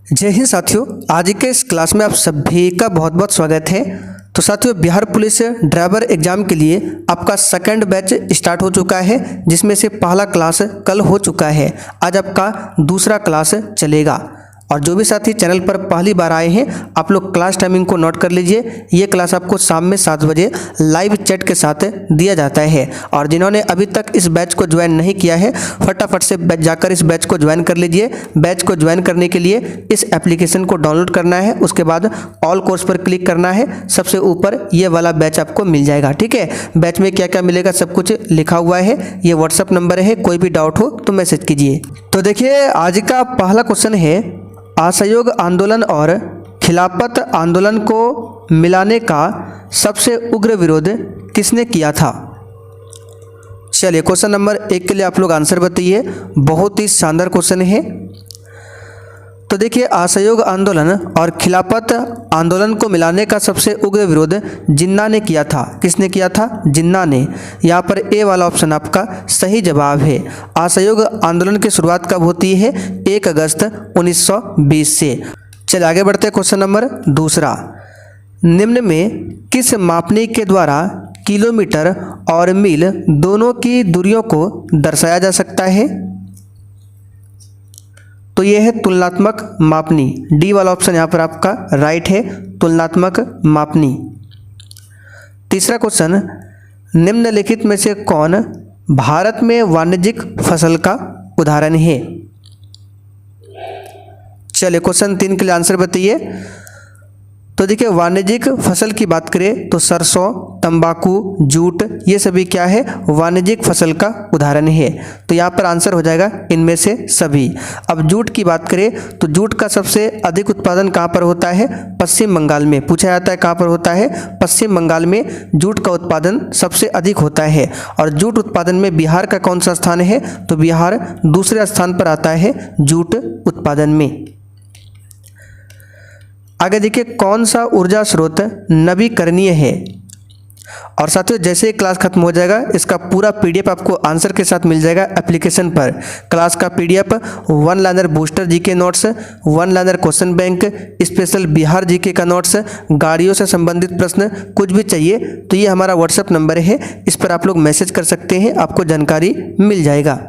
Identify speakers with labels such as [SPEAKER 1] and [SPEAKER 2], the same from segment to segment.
[SPEAKER 1] जय हिंद साथियों, आज के इस क्लास में आप सभी का बहुत बहुत स्वागत है। तो साथियों, बिहार पुलिस ड्राइवर एग्जाम के लिए आपका सेकंड बैच स्टार्ट हो चुका है, जिसमें से पहला क्लास कल हो चुका है। आज आपका दूसरा क्लास चलेगा। और जो भी साथी चैनल पर पहली बार आए हैं, आप लोग क्लास टाइमिंग को नोट कर लीजिए। ये क्लास आपको शाम में 7 बजे लाइव चैट के साथ दिया जाता है। और जिन्होंने अभी तक इस बैच को ज्वाइन नहीं किया है, फटाफट से जाकर इस बैच को ज्वाइन कर लीजिए। बैच को ज्वाइन करने के लिए इस एप्लीकेशन को डाउनलोड करना है, उसके बाद ऑल कोर्स पर क्लिक करना है। सबसे ऊपर ये वाला बैच आपको मिल जाएगा। ठीक है, बैच में क्या क्या मिलेगा सब कुछ लिखा हुआ है। ये व्हाट्सअप नंबर है, कोई भी डाउट हो तो मैसेज कीजिए। तो देखिए, आज का पहला क्वेश्चन है, असहयोग आंदोलन और खिलाफत आंदोलन को मिलाने का सबसे उग्र विरोध किसने किया था? चलिए, क्वेश्चन नंबर 1 के लिए आप लोग आंसर बताइए। बहुत ही शानदार क्वेश्चन है। तो देखिए, असहयोग आंदोलन और खिलाफत आंदोलन को मिलाने का सबसे उग्र विरोध जिन्ना ने किया था। किसने किया था? जिन्ना ने। यहाँ पर ए वाला ऑप्शन आपका सही जवाब है। असहयोग आंदोलन की शुरुआत कब होती है? 1 अगस्त 1920 से। चलिए आगे बढ़ते हैं। क्वेश्चन नंबर दूसरा, निम्न में किस मापनी के द्वारा किलोमीटर और मील दोनों की दूरियों को दर्शाया जा सकता है? तो यह है तुलनात्मक मापनी। डी वाला ऑप्शन यहाँ पर आपका राइट है, तुलनात्मक मापनी। तीसरा क्वेश्चन, निम्नलिखित में से कौन भारत में वाणिज्यिक फसल का उदाहरण है? चलिए, क्वेश्चन 3 के लिए आंसर बताइए। तो देखिए, वाणिज्यिक फसल की बात करें तो सरसों, तंबाकू, जूट, ये सभी क्या है? वाणिज्यिक फसल का उदाहरण है। तो यहाँ पर आंसर हो जाएगा इनमें से सभी। अब जूट की बात करें तो जूट का सबसे अधिक उत्पादन कहाँ पर होता है? पश्चिम बंगाल में। पूछा जाता है कहाँ पर होता है? पश्चिम बंगाल में जूट का उत्पादन सबसे अधिक होता है। और जूट उत्पादन में बिहार का कौन सा स्थान है? तो बिहार दूसरे स्थान पर आता है जूट उत्पादन में। आगे देखिए, कौन सा ऊर्जा स्रोत नवीकरणीय है? और साथियों, जैसे ही क्लास खत्म हो जाएगा, इसका पूरा पीडीएफ आपको आंसर के साथ मिल जाएगा एप्लीकेशन पर। क्लास का PDF, 1 liner booster GK notes, 1 liner question bank, special Bihar GK का नोट्स, गाड़ियों से संबंधित प्रश्न, कुछ भी चाहिए तो ये हमारा व्हाट्सएप नंबर है, इस पर आप लोग मैसेज कर सकते हैं, आपको जानकारी मिल जाएगा।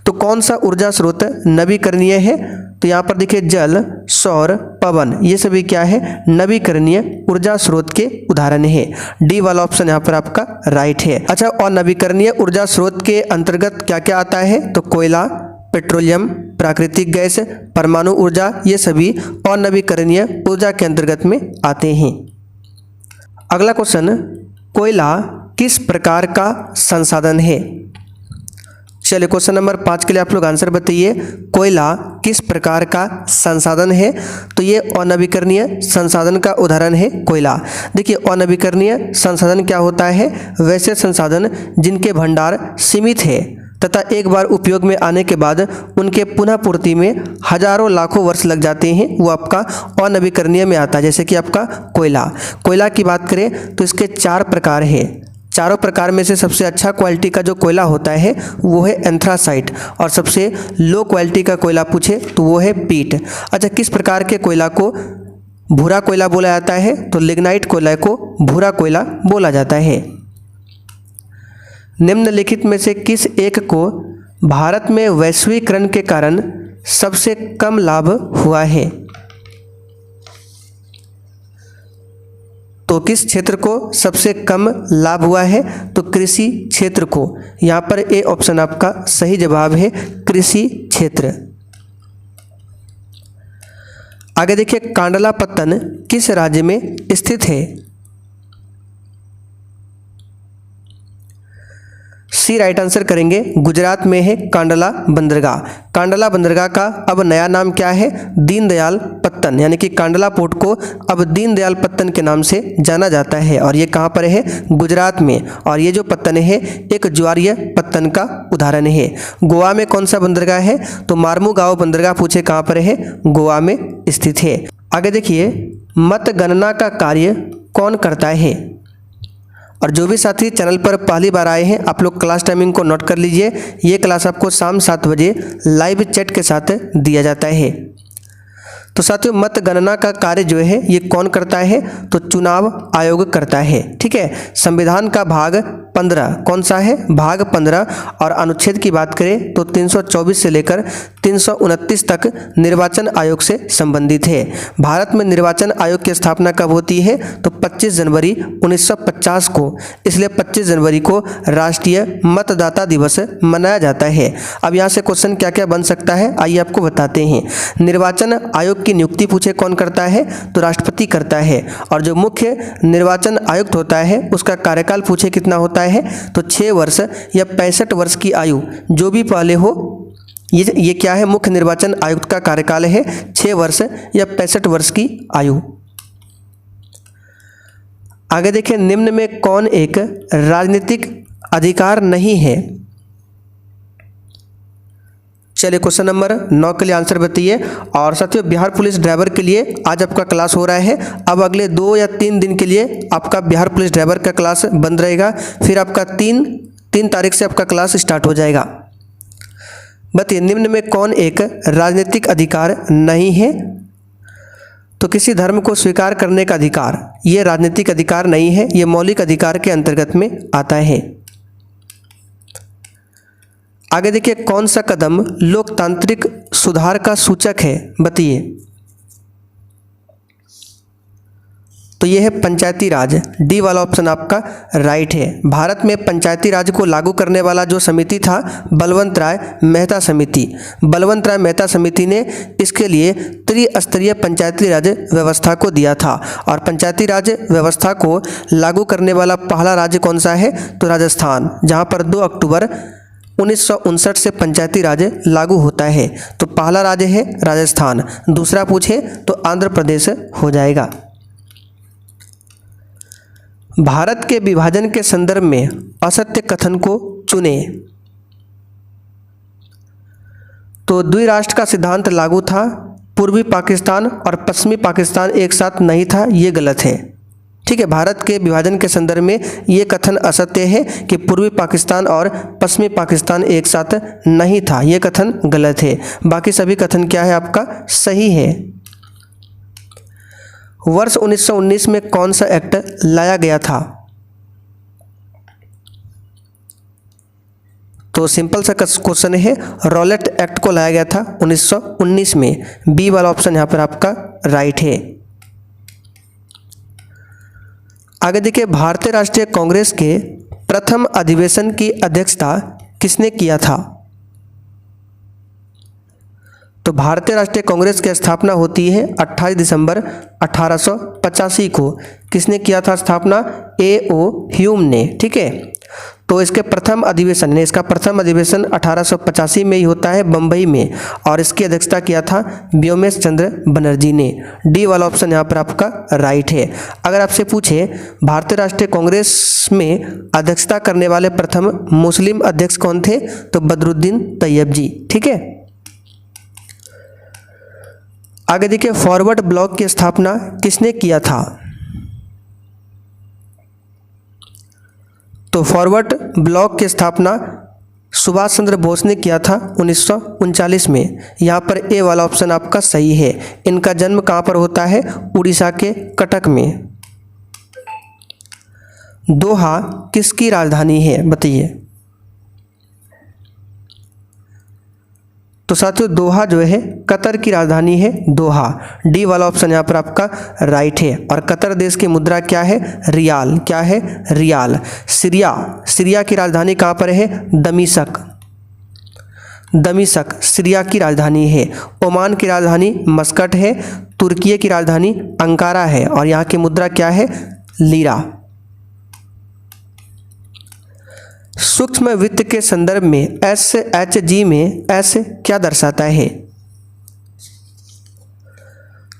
[SPEAKER 1] तो कौन सा ऊर्जा स्रोत नवीकरणीय है? तो यहाँ पर देखिए, जल, सौर, पवन, ये सभी क्या है? नवीकरणीय ऊर्जा स्रोत के उदाहरण है। डी वाला ऑप्शन यहाँ पर आपका राइट है। अच्छा, और नवीकरणीय ऊर्जा स्रोत के अंतर्गत क्या क्या आता है? तो कोयला, पेट्रोलियम, प्राकृतिक गैस, परमाणु ऊर्जा, ये सभी और नवीकरणीय ऊर्जा के अंतर्गत में आते हैं। अगला क्वेश्चन, कोयला किस प्रकार का संसाधन है? चलिए, क्वेश्चन नंबर 5 के लिए आप लोग आंसर बताइए। कोयला किस प्रकार का संसाधन है? तो ये अनवीकरणीय संसाधन का उदाहरण है कोयला। देखिए, अनवीकरणीय संसाधन क्या होता है? वैसे संसाधन जिनके भंडार सीमित है तथा एक बार उपयोग में आने के बाद उनके पुनः पूर्ति में हजारों लाखों वर्ष लग जाते हैं, वो आपका अनवीकरणीय में आता है। जैसे कि आपका कोयला। कोयला की बात करें तो इसके 4 प्रकार है। चारों प्रकार में से सबसे अच्छा क्वालिटी का जो कोयला होता है वो है एंथ्रासाइट, और सबसे लो क्वालिटी का कोयला पूछे तो वो है पीट। अच्छा, किस प्रकार के कोयला को भूरा कोयला बोला जाता है? तो लिग्नाइट कोयला को भूरा कोयला बोला जाता है। निम्नलिखित में से किस एक को भारत में वैश्वीकरण के कारण सबसे कम लाभ हुआ है? तो किस क्षेत्र को सबसे कम लाभ हुआ है? तो कृषि क्षेत्र को। यहाँ पर ए ऑप्शन आपका सही जवाब है, कृषि क्षेत्र। आगे देखिए, कांडलापत्तन किस राज्य में स्थित है? सी राइट आंसर करेंगे, गुजरात में है कांडला बंदरगाह। कांडला बंदरगाह का अब नया नाम क्या है? दीनदयाल पत्तन, यानी कि कांडला पोर्ट को अब दीनदयाल पत्तन के नाम से जाना जाता है। और ये कहाँ पर है? गुजरात में। और ये जो पत्तन है एक ज्वारीय पत्तन का उदाहरण है। गोवा में कौन सा बंदरगाह है? तो मार्मुगांव बंदरगाह पूछे कहाँ पर है? गोवा में स्थित है। आगे देखिए, मतगणना का कार्य कौन करता है? और जो भी साथी चैनल पर पहली बार आए हैं, आप लोग क्लास टाइमिंग को नोट कर लीजिए। ये क्लास आपको शाम 7 बजे लाइव चैट के साथ दिया जाता है। तो साथियों मतगणना का कार्य जो है ये कौन करता है, तो चुनाव आयोग करता है। ठीक है, संविधान का भाग 15 कौन सा है, भाग 15, और अनुच्छेद की बात करें तो 324 से लेकर 329 तक निर्वाचन आयोग से संबंधित है। भारत में निर्वाचन आयोग की स्थापना कब होती है, तो 25 जनवरी 1950 को, इसलिए 25 जनवरी को राष्ट्रीय मतदाता दिवस मनाया जाता है। अब यहाँ से क्वेश्चन क्या क्या बन सकता है, आइए आपको बताते हैं। निर्वाचन आयोग की नियुक्ति पूछे कौन करता है, तो राष्ट्रपति करता है। और जो मुख्य निर्वाचन आयुक्त होता है उसका कार्यकाल पूछे कितना होता है, तो 6 वर्ष या 65 वर्ष की आयु जो भी पहले हो, ये क्या है, मुख्य निर्वाचन आयुक्त का कार्यकाल है 6 वर्ष या 65 वर्ष की आयु। आगे देखिए, निम्न में कौन एक राजनीतिक अधिकार नहीं है। चलिए क्वेश्चन नंबर 9 के लिए आंसर बताइए। और साथियों बिहार पुलिस ड्राइवर के लिए आज आपका क्लास हो रहा है। अब अगले 2 या 3 दिन के लिए आपका बिहार पुलिस ड्राइवर का क्लास बंद रहेगा, फिर आपका 3 तारीख से आपका क्लास स्टार्ट हो जाएगा। बताइए निम्न में कौन एक राजनीतिक अधिकार नहीं है, तो किसी धर्म को स्वीकार करने का अधिकार, ये राजनीतिक अधिकार नहीं है, ये मौलिक अधिकार के अंतर्गत में आता है। आगे देखिए, कौन सा कदम लोकतांत्रिक सुधार का सूचक है, बताइए। तो ये है पंचायती राज, डी वाला ऑप्शन आपका राइट है। भारत में पंचायती राज को लागू करने वाला जो समिति था बलवंत राय मेहता समिति। बलवंत राय मेहता समिति ने इसके लिए त्रिस्तरीय पंचायती राज व्यवस्था को दिया था। और पंचायती राज व्यवस्था को लागू करने वाला पहला राज्य कौन सा है, तो राजस्थान, जहाँ पर 2 अक्टूबर 1959 से पंचायती राज लागू होता है। तो पहला राज्य है राजस्थान, दूसरा पूछे तो आंध्र प्रदेश हो जाएगा। भारत के विभाजन के संदर्भ में असत्य कथन को चुने। तो द्विराष्ट्र का सिद्धांत लागू था, पूर्वी पाकिस्तान और पश्चिमी पाकिस्तान एक साथ नहीं था, ये गलत है। ठीक है, भारत के विभाजन के संदर्भ में ये कथन असत्य है कि पूर्वी पाकिस्तान और पश्चिमी पाकिस्तान एक साथ नहीं था, ये कथन गलत है। बाकी सभी कथन क्या है आपका सही है। वर्ष 1919 में कौन सा एक्ट लाया गया था, तो सिंपल सा क्वेश्चन है, रॉलेट एक्ट को लाया गया था 1919 में। बी वाला ऑप्शन यहाँ पर आपका राइट है। आगे देखिए, भारतीय राष्ट्रीय कांग्रेस के प्रथम अधिवेशन की अध्यक्षता किसने किया था। तो भारतीय राष्ट्रीय कांग्रेस की स्थापना होती है 28 दिसंबर 1885 को। किसने किया था स्थापना, A.O. ह्यूम ने। ठीक है, तो इसके प्रथम अधिवेशन ने, इसका प्रथम अधिवेशन 1885 में ही होता है बम्बई में, और इसकी अध्यक्षता किया था व्योमेश चंद्र बनर्जी ने। डी वाला ऑप्शन यहाँ पर आपका राइट है। अगर आपसे पूछे भारतीय राष्ट्रीय कांग्रेस में अध्यक्षता करने वाले प्रथम मुस्लिम अध्यक्ष कौन थे, तो बदरुद्दीन तैयब जी। ठीक है, आगे देखिए, फॉरवर्ड ब्लॉक की स्थापना किसने किया था। तो फॉरवर्ड ब्लॉक की स्थापना सुभाष चंद्र बोस ने किया था 1939 में। यहाँ पर ए वाला ऑप्शन आपका सही है। इनका जन्म कहाँ पर होता है, उड़ीसा के कटक में। दोहा किसकी राजधानी है, बताइए। तो साथियों दोहा जो है कतर की राजधानी है, दोहा। डी वाला ऑप्शन यहाँ पर आपका राइट है। और कतर देश की मुद्रा क्या है, रियाल। क्या है, रियाल। सीरिया की राजधानी कहाँ पर है, दमिश्क। सीरिया की राजधानी है। ओमान की राजधानी मस्कट है। तुर्की की राजधानी अंकारा है। और यहाँ की मुद्रा क्या है, लीरा। सूक्ष्म वित्त के संदर्भ में SHG में S क्या दर्शाता है।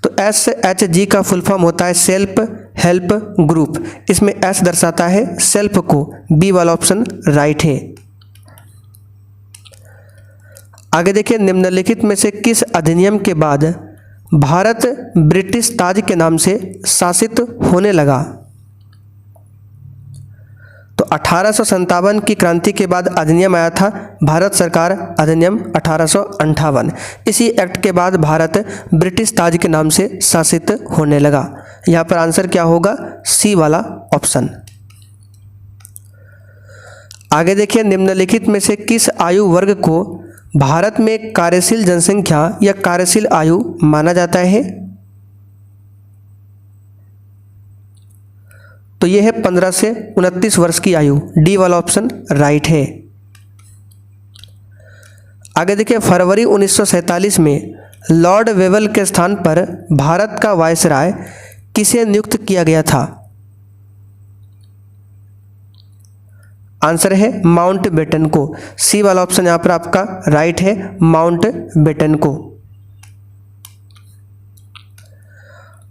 [SPEAKER 1] तो SHG का फुल फॉर्म होता है सेल्फ हेल्प ग्रुप। इसमें S दर्शाता है सेल्फ को। बी वाला ऑप्शन राइट है। आगे देखिए, निम्नलिखित में से किस अधिनियम के बाद भारत ब्रिटिश ताज के नाम से शासित होने लगा। तो तो 1857 की क्रांति के बाद अधिनियम आया था भारत सरकार अधिनियम 1858। इसी एक्ट के बाद भारत ब्रिटिश ताज के नाम से शासित होने लगा। यहाँ पर आंसर क्या होगा? सी वाला ऑप्शन। आगे देखिए, निम्नलिखित में से किस आयु वर्ग को भारत में कार्यशील जनसंख्या या कार्यशील आयु माना जाता है? तो यह है 15 से 29 वर्ष की आयु। डी वाला ऑप्शन राइट है। आगे देखिए, फरवरी 1947 में लॉर्ड वेवल के स्थान पर भारत का वायसराय किसे नियुक्त किया गया था? आंसर है माउंट बेटन को। सी वाला ऑप्शन यहाँ पर आपका राइट है, माउंट बेटन को।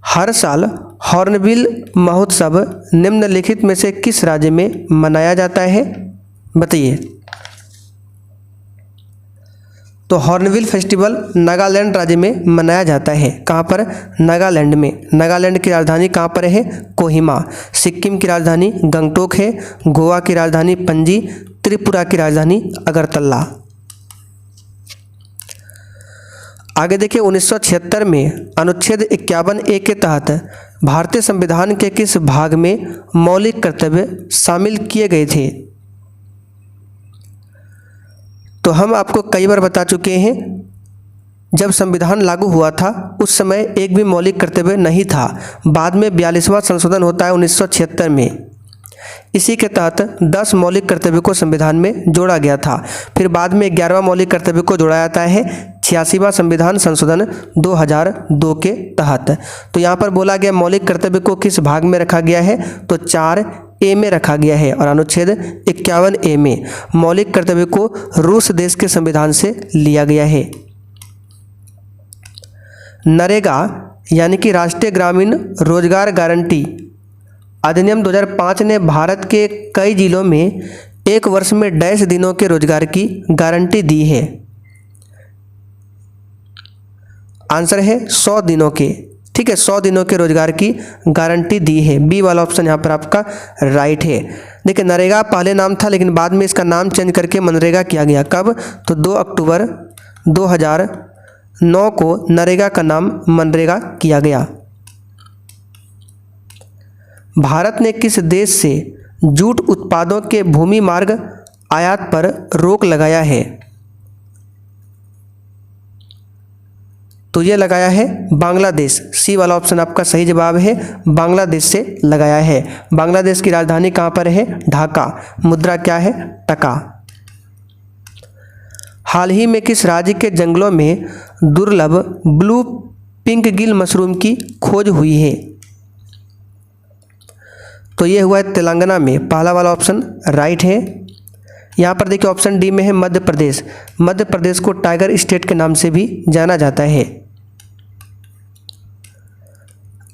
[SPEAKER 1] हर साल हॉर्नबिल महोत्सव निम्नलिखित में से किस राज्य में मनाया जाता है? बताइए। तो हॉर्नबिल फेस्टिवल नागालैंड राज्य में मनाया जाता है। कहाँ पर? नागालैंड में। नागालैंड की राजधानी कहाँ पर है? कोहिमा। सिक्किम की राजधानी गंगटोक है। गोवा की राजधानी पणजी। त्रिपुरा की राजधानी अगरतला। आगे देखिए, 1976 में अनुच्छेद 51A के तहत भारतीय संविधान के किस भाग में मौलिक कर्तव्य शामिल किए गए थे? तो हम आपको कई बार बता चुके हैं, जब संविधान लागू हुआ था उस समय एक भी मौलिक कर्तव्य नहीं था। बाद में 42वां संशोधन होता है 1976 में। इसी के तहत 10 मौलिक कर्तव्यों को संविधान में जोड़ा गया था। फिर बाद में 11वां मौलिक कर्तव्य को जोड़ा जाता है 86वां संविधान संशोधन 2002 के तहत। तो यहाँ पर बोला गया मौलिक कर्तव्य को किस भाग में रखा गया है? तो 4A में रखा गया है। और अनुच्छेद 51A में मौलिक कर्तव्य को रूस देश के संविधान से लिया गया है। नरेगा यानी कि राष्ट्रीय ग्रामीण रोजगार गारंटी अधिनियम 2005 ने भारत के कई जिलों में एक वर्ष में डैश दिनों के रोजगार की गारंटी दी है? आंसर है 100 दिनों के। ठीक है, 100 दिनों के रोजगार की गारंटी दी है। बी वाला ऑप्शन यहाँ पर आपका राइट है। देखिए, नरेगा पहले नाम था लेकिन बाद में इसका नाम चेंज करके मनरेगा किया गया। कब? तो 2 अक्टूबर 2009 को नरेगा का नाम मनरेगा किया गया। भारत ने किस देश से जूट उत्पादों के भूमि मार्ग आयात पर रोक लगाया है? तो ये लगाया है बांग्लादेश। सी वाला ऑप्शन आपका सही जवाब है, बांग्लादेश से लगाया है। बांग्लादेश की राजधानी कहाँ पर है? ढाका। मुद्रा क्या है? टका। हाल ही में किस राज्य के जंगलों में दुर्लभ ब्लू पिंक गिल मशरूम की खोज हुई है? तो ये हुआ है तेलंगाना में। पहला वाला ऑप्शन राइट है। यहाँ पर देखिए ऑप्शन डी में है मध्य प्रदेश। मध्य प्रदेश को टाइगर स्टेट के नाम से भी जाना जाता है।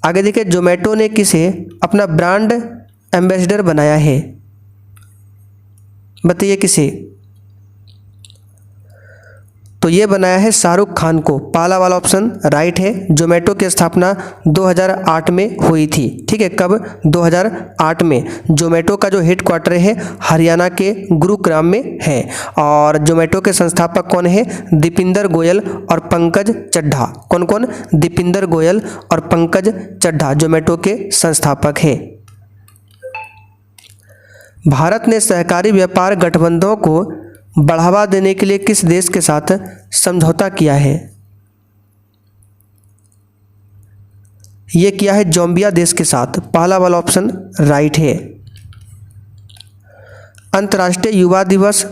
[SPEAKER 1] आगे देखिए, जोमेटो ने किसे अपना ब्रांड एम्बेसडर बनाया है? बताइए किसे? तो ये बनाया है शाहरुख खान को। पहला वाला ऑप्शन राइट है। जोमेटो की स्थापना 2008 में हुई थी। ठीक है, कब? 2008 में। जोमेटो का जो हेडक्वार्टर है हरियाणा के गुरुग्राम में है। और जोमेटो के संस्थापक कौन है? दीपिंदर गोयल और पंकज चड्ढा। कौन कौन? दीपिंदर गोयल और पंकज चड्ढा जोमेटो के संस्थापक है। भारत ने सहकारी व्यापार गठबंधनों को बढ़ावा देने के लिए किस देश के साथ समझौता किया है? ये किया है जाम्बिया देश के साथ। पहला वाला ऑप्शन राइट है। अंतर्राष्ट्रीय युवा दिवस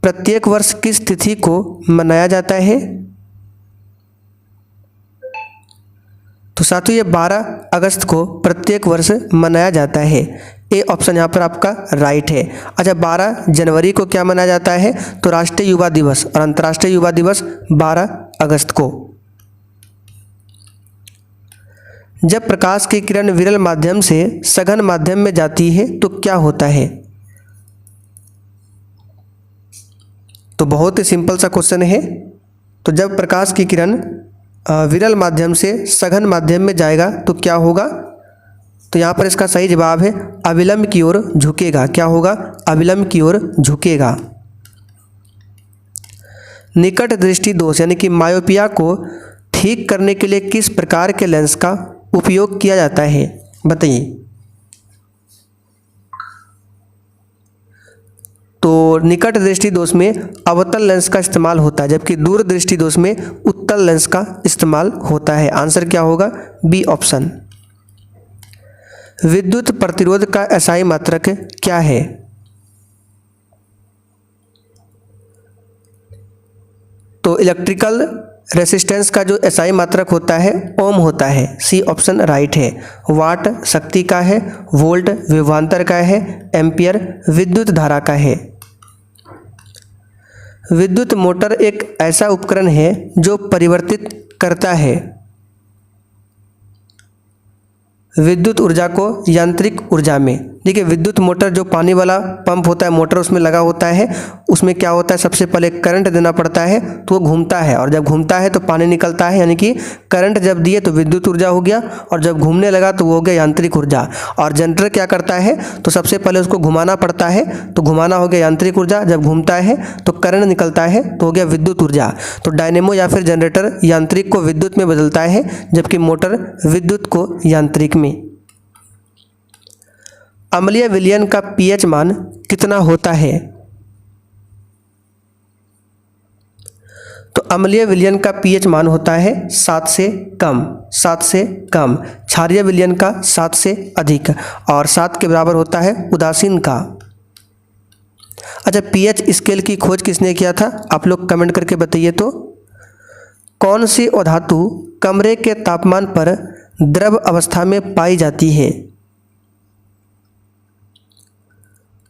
[SPEAKER 1] प्रत्येक वर्ष किस तिथि को मनाया जाता है? तो साथियों ये 12 अगस्त को प्रत्येक वर्ष मनाया जाता है। ए ऑप्शन यहाँ पर आपका राइट है। अच्छा, 12 जनवरी को क्या मनाया जाता है? तो राष्ट्रीय युवा दिवस। और अंतर्राष्ट्रीय युवा दिवस 12 अगस्त को। जब प्रकाश की किरण विरल माध्यम से सघन माध्यम में जाती है तो क्या होता है? तो बहुत ही सिंपल सा क्वेश्चन है। तो जब प्रकाश की किरण विरल माध्यम से सघन माध्यम में जाएगा तो क्या होगा? तो यहाँ पर इसका सही जवाब है अविलंब की ओर झुकेगा। क्या होगा? अविलंब की ओर झुकेगा। निकट दृष्टि दोष यानी कि मायोपिया को ठीक करने के लिए किस प्रकार के लेंस का उपयोग किया जाता है? बताइए। तो निकट दृष्टि दोष में अवतल लेंस का इस्तेमाल होता है, जबकि दूर दृष्टि दोष में उत्तल लेंस का इस्तेमाल होता है। आंसर क्या होगा? B option. विद्युत प्रतिरोध का एसआई मात्रक क्या है? तो इलेक्ट्रिकल रेसिस्टेंस का जो एसआई मात्रक होता है ओम होता है। सी ऑप्शन राइट है। वाट शक्ति का है, वोल्ट विभवांतर का है, एम्पियर विद्युत धारा का है। विद्युत मोटर एक ऐसा उपकरण है जो परिवर्तित करता है विद्युत ऊर्जा को यांत्रिक ऊर्जा में। देखिए, विद्युत मोटर जो पानी वाला पंप होता है, मोटर उसमें लगा होता है, उसमें क्या होता है, सबसे पहले करंट देना पड़ता है तो वो घूमता है, और जब घूमता है तो पानी निकलता है, यानी कि करंट जब दिए तो विद्युत ऊर्जा हो गया, और जब घूमने लगा तो वो हो गया यांत्रिक ऊर्जा। और जनरेटर क्या करता है, तो सबसे पहले उसको घुमाना पड़ता है, तो घुमाना हो गया यांत्रिक ऊर्जा, जब घूमता है तो करंट निकलता है तो हो गया विद्युत ऊर्जा। तो डायनेमो या फिर जनरेटर यांत्रिक को विद्युत में बदलता है, जबकि मोटर विद्युत को यांत्रिक में। अम्लीय विलयन का पीएच मान कितना होता है? तो अम्लीय विलयन का पीएच मान होता है 7 से कम, 7 से कम। क्षारीय विलयन का 7 से अधिक, और 7 के बराबर होता है उदासीन का। अच्छा, पीएच स्केल की खोज किसने किया था? आप लोग कमेंट करके बताइए। तो कौन सी अधातु कमरे के तापमान पर द्रव अवस्था में पाई जाती है?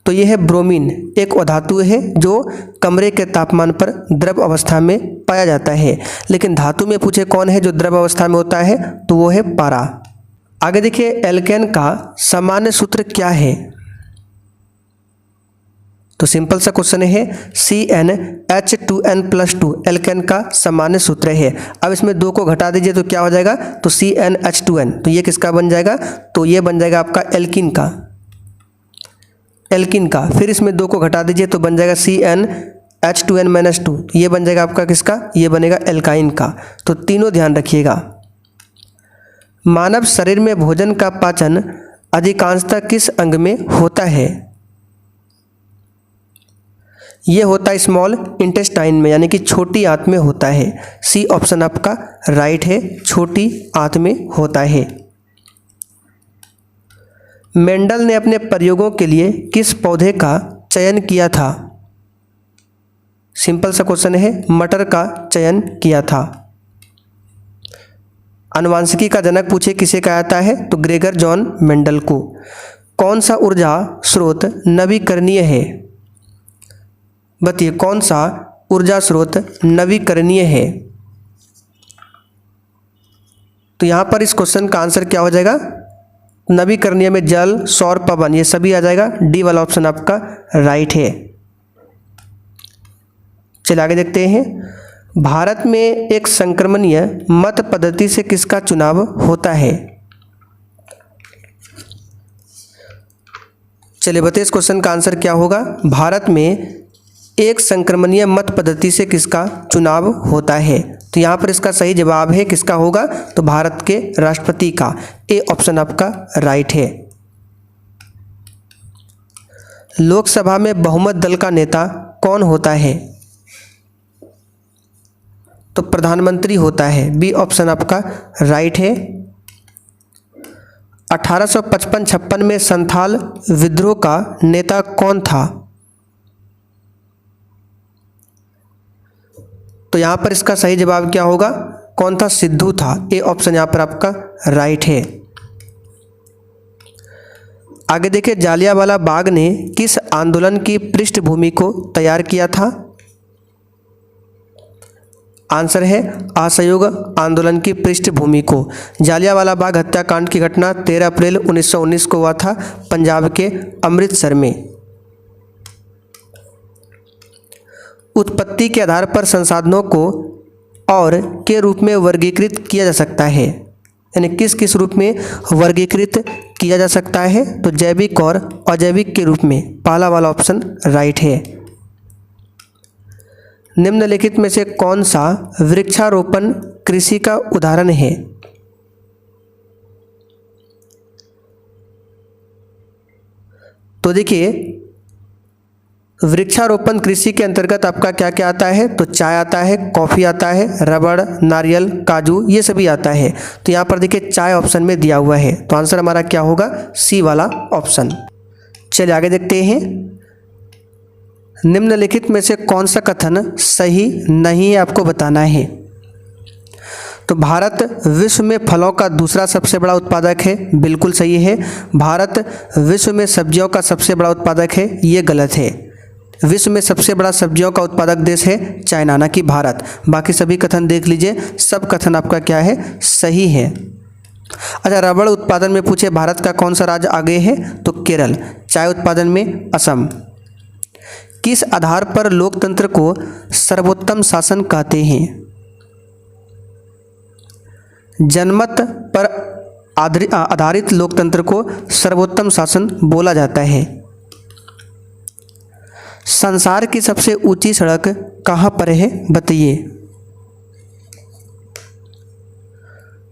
[SPEAKER 1] तो यह है ब्रोमीन, एक अधातु है जो कमरे के तापमान पर द्रव अवस्था में पाया जाता है। लेकिन धातु में पूछे कौन है जो द्रव अवस्था में होता है, तो वो है पारा। आगे देखिए, एल्केन का सामान्य सूत्र क्या है? तो सिंपल सा क्वेश्चन है, CnH2n+2 एल्केन का सामान्य सूत्र है। अब इसमें 2 को घटा दीजिए तो क्या हो जाएगा? तो CnH2n, तो ये किसका बन जाएगा? तो ये बन जाएगा आपका एल्किन का, एल्किन का। फिर इसमें 2 को घटा दीजिए तो बन जाएगा CnH2n-2, ये बन जाएगा आपका किसका? ये बनेगा एल्काइन का। तो तीनों ध्यान रखिएगा। मानव शरीर में भोजन का पाचन अधिकांशतः किस अंग में होता है? ये होता है स्मॉल इंटेस्टाइन में, यानी कि छोटी आंत में होता है। सी ऑप्शन आपका राइट है, छोटी आंत में होता है। मेंडल ने अपने प्रयोगों के लिए किस पौधे का चयन किया था? सिंपल सा क्वेश्चन है, मटर का चयन किया था। आनुवांशिकी का जनक पूछे किसे कहा जाता है? तो ग्रेगर जॉन मेंडल को। कौन सा ऊर्जा स्रोत नवीकरणीय है? बताइए, कौन सा ऊर्जा स्रोत नवीकरणीय है? तो यहाँ पर इस क्वेश्चन का आंसर क्या हो जाएगा? नवीकरणीय में जल, सौर, पवन, ये सभी आ जाएगा। डी वाला ऑप्शन आपका राइट है। चलिए आगे देखते हैं। भारत में एक संक्रमणीय मत पद्धति से किसका चुनाव होता है? चलिए बताइए, इस क्वेश्चन का आंसर क्या होगा? भारत में एक संक्रमणीय मत पद्धति से किसका चुनाव होता है? तो यहाँ पर इसका सही जवाब है किसका होगा? तो भारत के राष्ट्रपति का। ए ऑप्शन आपका राइट है। लोकसभा में बहुमत दल का नेता कौन होता है? तो प्रधानमंत्री होता है। बी ऑप्शन आपका राइट है। 1855-56 में संथाल विद्रोह का नेता कौन था? तो यहाँ पर इसका सही जवाब क्या होगा? कौन था? सिद्धू था। ए ऑप्शन यहाँ पर आपका राइट है। आगे देखिए, जालियांवाला बाग ने किस आंदोलन की पृष्ठभूमि को तैयार किया था? आंसर है असहयोग आंदोलन की पृष्ठभूमि को। जालियांवाला बाग हत्याकांड की घटना 13 अप्रैल 1919 को हुआ था पंजाब के अमृतसर में। उत्पत्ति के आधार पर संसाधनों को और के रूप में वर्गीकृत किया जा सकता है। यानी किस किस रूप में वर्गीकृत किया जा सकता है? तो जैविक और अजैविक के रूप में। पहला वाला ऑप्शन राइट है। निम्नलिखित में से कौन सा वृक्षारोपण कृषि का उदाहरण है? तो देखिए, वृक्षारोपण कृषि के अंतर्गत आपका क्या क्या आता है? तो चाय आता है, कॉफ़ी आता है, रबड़, नारियल, काजू, ये सभी आता है। तो यहाँ पर देखिए चाय ऑप्शन में दिया हुआ है, तो आंसर हमारा क्या होगा? सी वाला ऑप्शन। चलिए आगे देखते हैं। निम्नलिखित में से कौन सा कथन सही नहीं है, आपको बताना है। तो भारत विश्व में फलों का दूसरा सबसे बड़ा उत्पादक है, बिल्कुल सही है। भारत विश्व में सब्जियों का सबसे बड़ा उत्पादक है, ये गलत है। विश्व में सबसे बड़ा सब्जियों का उत्पादक देश है चाइना, ना कि भारत। बाकी सभी कथन देख लीजिए, सब कथन आपका क्या है? सही है। अच्छा, रबड़ उत्पादन में पूछे भारत का कौन सा राज्य आगे है? तो केरल। चाय उत्पादन में असम। किस आधार पर लोकतंत्र को सर्वोत्तम शासन कहते हैं? जनमत पर आधारित लोकतंत्र को सर्वोत्तम शासन बोला जाता है। संसार की सबसे ऊंची सड़क कहाँ पर है, बताइए?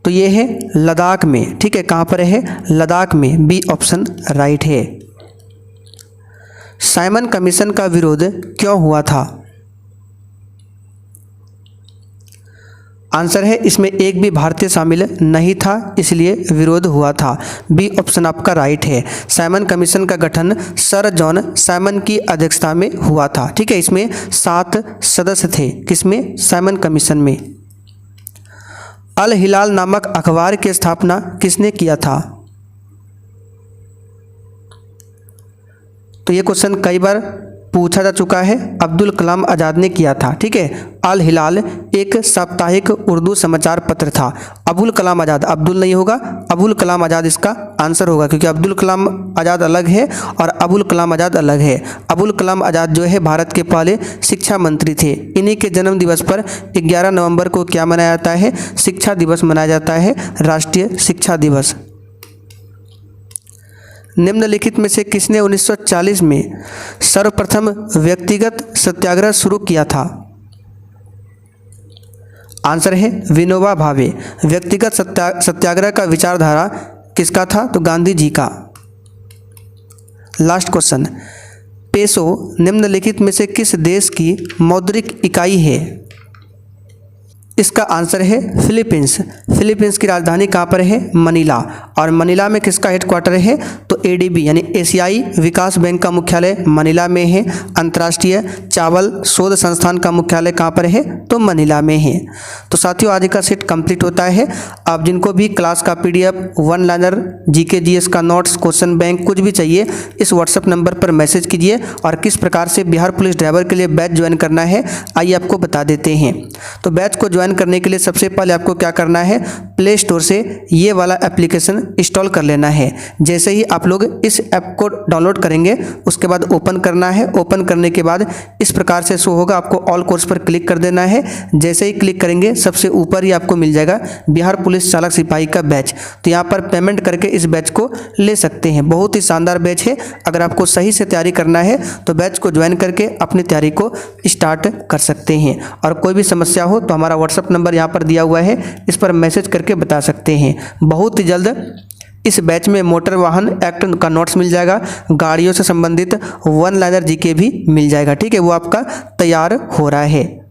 [SPEAKER 1] तो ये है लद्दाख में। ठीक है, कहाँ पर है? लद्दाख में। बी ऑप्शन राइट है। साइमन कमीशन का विरोध क्यों हुआ था? आंसर है इसमें एक भी भारतीय शामिल नहीं था, इसलिए विरोध हुआ था। बी ऑप्शन आपका राइट है। साइमन कमीशन का गठन सर जॉन साइमन की अध्यक्षता में हुआ था। ठीक है, इसमें 7 सदस्य थे। किसमें? साइमन कमीशन में। अल हिलाल नामक अखबार की स्थापना किसने किया था? तो ये क्वेश्चन कई बार पूछा जा चुका है। अब्दुल कलाम आज़ाद ने किया था। ठीक है, अल हिलाल एक साप्ताहिक उर्दू समाचार पत्र था। अबुल कलाम आज़ाद, अब्दुल नहीं होगा, अबुल कलाम आज़ाद इसका आंसर होगा, क्योंकि अब्दुल कलाम आज़ाद अलग है और अबुल कलाम आज़ाद अलग है। अबुल कलाम आज़ाद जो है भारत के पहले शिक्षा मंत्री थे। इन्हीं के जन्म दिवस पर 11 नवंबर को क्या मनाया जाता है? शिक्षा दिवस मनाया जाता है, राष्ट्रीय शिक्षा दिवस। निम्नलिखित में से किसने 1940 में सर्वप्रथम व्यक्तिगत सत्याग्रह शुरू किया था? आंसर है विनोबा भावे। व्यक्तिगत सत्याग्रह का विचारधारा किसका था? तो गांधी जी का। लास्ट क्वेश्चन, पेसो निम्नलिखित में से किस देश की मौद्रिक इकाई है? इसका आंसर है फिलीपींस। फिलीपींस की राजधानी कहाँ पर है? मनीला। और मनीला में किसका हेडक्वार्टर है? तो एडीबी यानी एशियाई विकास बैंक का मुख्यालय मनीला में है। अंतर्राष्ट्रीय चावल शोध संस्थान का मुख्यालय कहाँ पर है? तो मनीला में है। तो साथियों, आज का सेट कंप्लीट होता है। आप जिनको भी क्लास का PDF, 1 लाइनर, GK GS का नोट्स, क्वेश्चन बैंक कुछ भी चाहिए, इस व्हाट्सएप नंबर पर मैसेज कीजिए। और किस प्रकार से बिहार पुलिस ड्राइवर के लिए बैच ज्वाइन करना है, आइए आपको बता देते हैं। तो बैच को ज्वाइन करने के लिए सबसे पहले आपको क्या करना है? प्ले स्टोर से ये वाला एप्लीकेशन इंस्टॉल कर लेना है। जैसे ही आप लोग इस ऐप को डाउनलोड करेंगे, उसके बाद ओपन करना है। ओपन करने के बाद इस प्रकार से शो होगा, आपको ऑल कोर्स पर क्लिक कर देना है। जैसे ही क्लिक करेंगे, सबसे ऊपर ही आपको मिल जाएगा बिहार पुलिस चालक सिपाही का बैच। तो यहाँ पर पेमेंट करके इस बैच को ले सकते हैं। बहुत ही शानदार बैच है। अगर आपको सही से तैयारी करना है तो बैच को ज्वाइन करके अपनी तैयारी को स्टार्ट कर सकते हैं। और कोई भी समस्या हो तो हमारा व्हाट्सएप नंबर यहाँ पर दिया हुआ है, इस पर मैसेज करके बता सकते हैं। बहुत ही जल्द इस बैच में मोटर वाहन एक्ट का नोट्स मिल जाएगा, गाड़ियों से संबंधित 1 लाइनर GK भी मिल जाएगा। ठीक है, वो आपका तैयार हो रहा है।